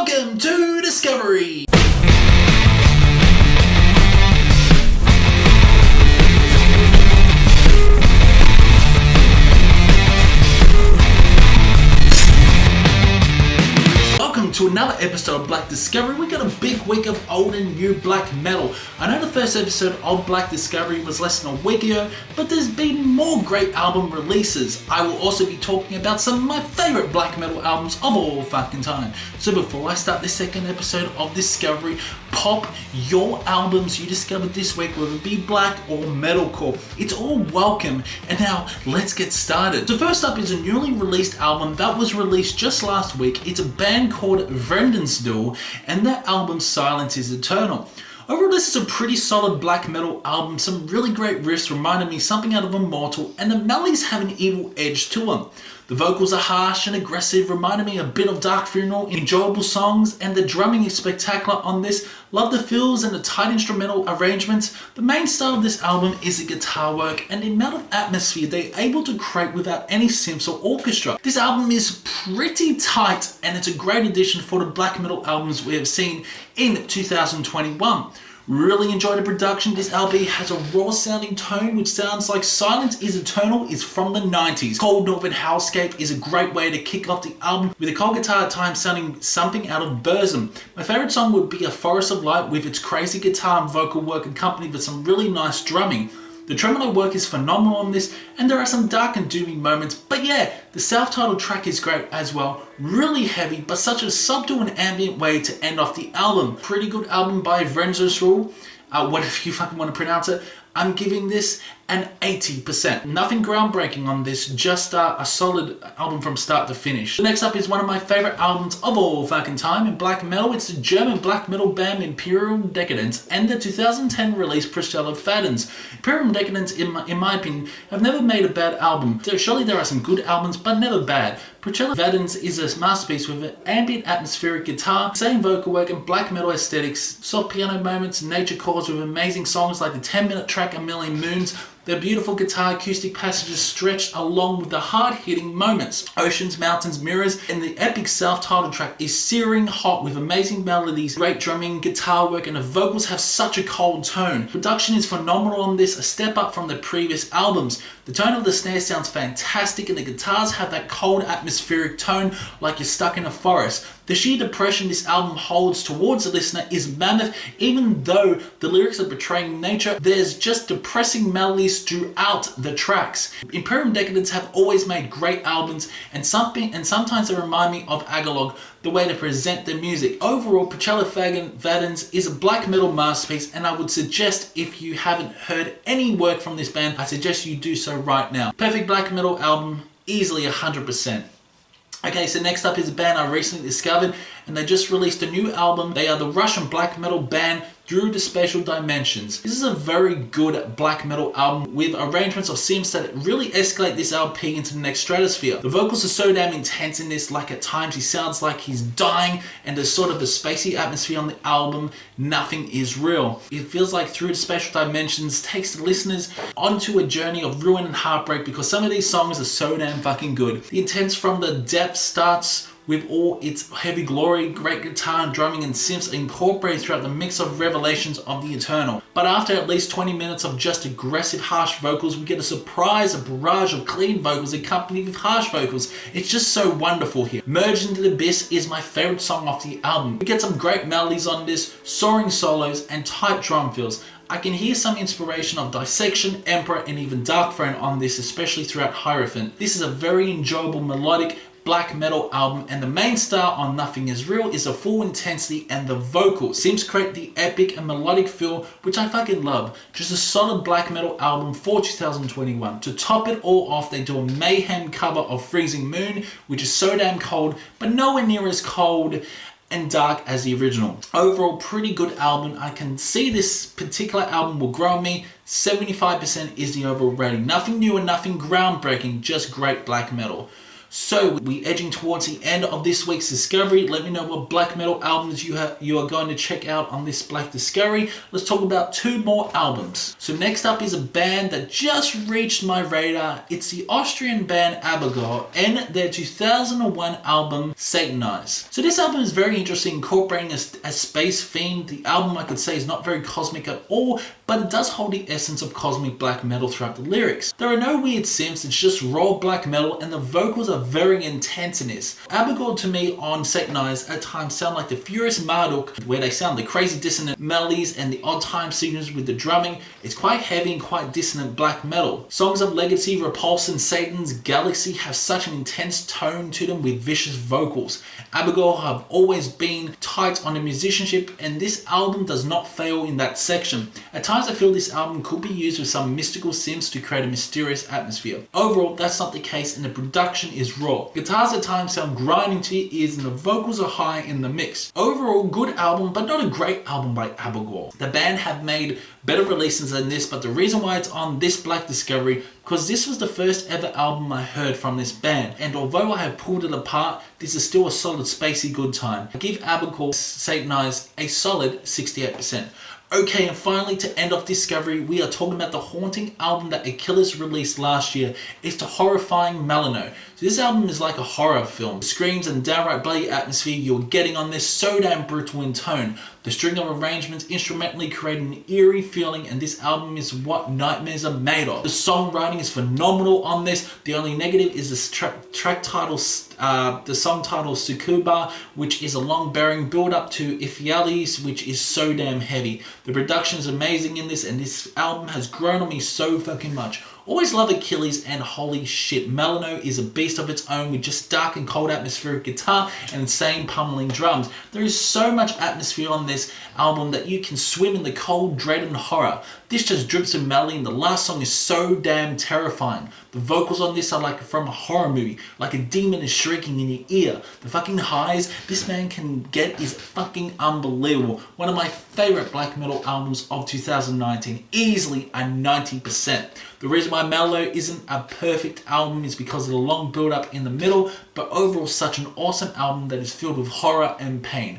Welcome to Discovery! Welcome to another episode of Black Discovery. We got a big week of old and new black metal. I know the first episode of Black Discovery was less than a week ago, but there's been more great album releases. I will also be talking about some of my favourite black metal albums of all fucking time. So before I start this second episode of Discovery, pop your albums you discovered this week, whether it be black or metalcore. It's all welcome. And now let's get started. So first up is a newly released album that was released just last week. It's a band called Vadens, and their album Silence is Eternal. Overall, this is a pretty solid black metal album. Some really great riffs reminded me something out of Immortal, and the melodies have an evil edge to them. The vocals are harsh and aggressive, reminding me a bit of Dark Funeral, enjoyable songs, and the drumming is spectacular on this. Love the fills and the tight instrumental arrangements. The main style of this album is the guitar work and the amount of atmosphere they're able to create without any synths or orchestra. This album is pretty tight, and it's a great addition for the black metal albums we have seen in 2021. Really enjoyed the production. This LP has a raw sounding tone which sounds like Silence is Eternal is from the 90s. Cold Northern Hellscape is a great way to kick off the album, with a cold guitar at times sounding something out of Burzum. My favourite song would be A Forest of Light, with its crazy guitar and vocal work accompanied with some really nice drumming. The tremolo work is phenomenal on this, and there are some dark and doomy moments, but yeah, the self-titled track is great as well. Really heavy, but such a subtle and ambient way to end off the album. Pretty good album by Vrenzo's Rule, whatever you fucking want to pronounce it. I'm giving this an 80%. Nothing groundbreaking on this, just a solid album from start to finish. Next up is one of my favourite albums of all fucking time in black metal. It's the German black metal band Imperium Dekadenz and the 2010 release Procella Vadens. Imperium Dekadenz, in my opinion, have never made a bad album. Surely there are some good albums, but never bad. Procella Vadens is a masterpiece with an ambient atmospheric guitar, same vocal work and black metal aesthetics, soft piano moments, nature chords with amazing songs like the 10-minute track A Million Moons. Their beautiful guitar acoustic passages stretched along with the hard-hitting moments. Oceans, Mountains, Mirrors, and the epic self-titled track is searing hot with amazing melodies, great drumming, guitar work, and the vocals have such a cold tone. Production is phenomenal on this, a step up from the previous albums. The tone of the snare sounds fantastic, and the guitars have that cold atmospheric tone like you're stuck in a forest. The sheer depression this album holds towards the listener is mammoth. Even though the lyrics are portraying nature, there's just depressing melodies throughout the tracks. Imperium Dekadenz have always made great albums, and sometimes they remind me of Akhlys, the way they present their music. Overall, Procella Vadens is a black metal masterpiece, and I would suggest, if you haven't heard any work from this band, I suggest you do so right now. Perfect black metal album, easily 100%. Okay, so next up is a band I recently discovered, and they just released a new album. They are the Russian black metal band Through the Spatial Dimensions. This is a very good black metal album with arrangements of synths that really escalate this LP into the next stratosphere. The vocals are so damn intense in this, like at times he sounds like he's dying, and there's sort of a spacey atmosphere on the album. Nothing is real. It feels like Through the Spatial Dimensions takes the listeners onto a journey of ruin and heartbreak, because some of these songs are so damn fucking good. The intense from the depth starts with all its heavy glory, great guitar and drumming and synths incorporated throughout the mix of revelations of the Eternal. But after at least 20 minutes of just aggressive harsh vocals, we get a barrage of clean vocals accompanied with harsh vocals. It's just so wonderful here. Merged into the Abyss is my favourite song off the album. We get some great melodies on this, soaring solos and tight drum fills. I can hear some inspiration of Dissection, Emperor and even Dark Throne on this, especially throughout Hierophant. This is a very enjoyable melodic black metal album, and the main star on Nothing Is Real is the full intensity and the vocals. Seems to create the epic and melodic feel, which I fucking love. Just a solid black metal album for 2021. To top it all off, they do a mayhem cover of Freezing Moon, which is so damn cold, but nowhere near as cold and dark as the original. Overall, pretty good album. I can see this particular album will grow on me. 75% is the overall rating. Nothing new and nothing groundbreaking, just great black metal. So we're edging towards the end of this week's discovery. Let me know what black metal albums you are going to check out on this Black Discovery. Let's talk about 2 more albums. So next up is a band that just reached my radar. It's the Austrian band Abigor and their 2001 album Satanized. So this album is very interesting, incorporating a space theme. The album, I could say, is not very cosmic at all, but it does hold the essence of cosmic black metal throughout the lyrics. There are no weird synths, it's just raw black metal, and the vocals are very intense in this. Abigor to me on Satanized at times sound like the Furious Marduk, where they sound the crazy dissonant melodies and the odd time signatures with the drumming. It's quite heavy and quite dissonant black metal. Songs of Legacy, Repulse and Satan's Galaxy have such an intense tone to them with vicious vocals. Abigor have always been tight on the musicianship, and this album does not fail in that section. At times I feel this album could be used with some mystical synths to create a mysterious atmosphere. Overall, that's not the case, and the production is raw. Guitars at times sound grinding to your ears and the vocals are high in the mix. Overall, good album, but not a great album by Abigor. The band have made better releases than this, but the reason why it's on this Black Discovery, because this was the first ever album I heard from this band, and although I have pulled it apart, this is still a solid spacey good time. I give Abigor Satanized a solid 68%. Okay, and finally, to end off Discovery, we are talking about the haunting album that Akhlys released last year. It's the horrifying Melionoe. So this album is like a horror film. The screams and downright bloody atmosphere you're getting on this, so damn brutal in tone. The string of arrangements instrumentally create an eerie feeling, and this album is what nightmares are made of. The songwriting is phenomenal on this. The only negative is the track title, the song title Sukuba, which is a long bearing build up to Akhlys, which is so damn heavy. The production is amazing in this, and this album has grown on me so fucking much. Always love Akhlys, and holy shit, Melionoe is a beast of its own with just dark and cold atmospheric guitar and insane pummeling drums. There is so much atmosphere on this album that you can swim in the cold dread and horror. This just drips with melody, and the last song is so damn terrifying. The vocals on this are like from a horror movie, like a demon is shrieking in your ear. The fucking highs this man can get is fucking unbelievable. One of my favorite black metal albums of 2019, easily a 90%. The reason why Melionoe isn't a perfect album is because of the long build up in the middle, but overall such an awesome album that is filled with horror and pain.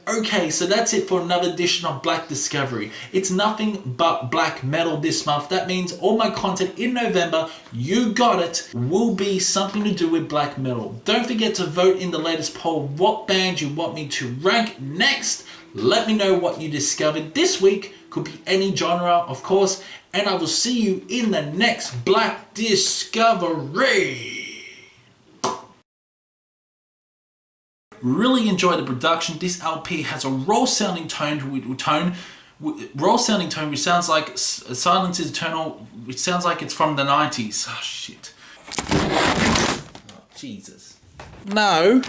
Okay, so that's it for another edition of Black Discovery. It's nothing but black metal this month. That means all my content in November, you got it, will be something to do with black metal. Don't forget to vote in the latest poll what band you want me to rank next. Let me know what you discovered this week. Could be any genre, of course. And I will see you in the next Black Discovery. Really enjoy the production. This LP has a raw sounding tone, which sounds like Silence is Eternal, which sounds like it's from the 90s. Oh shit. Oh, Jesus. No.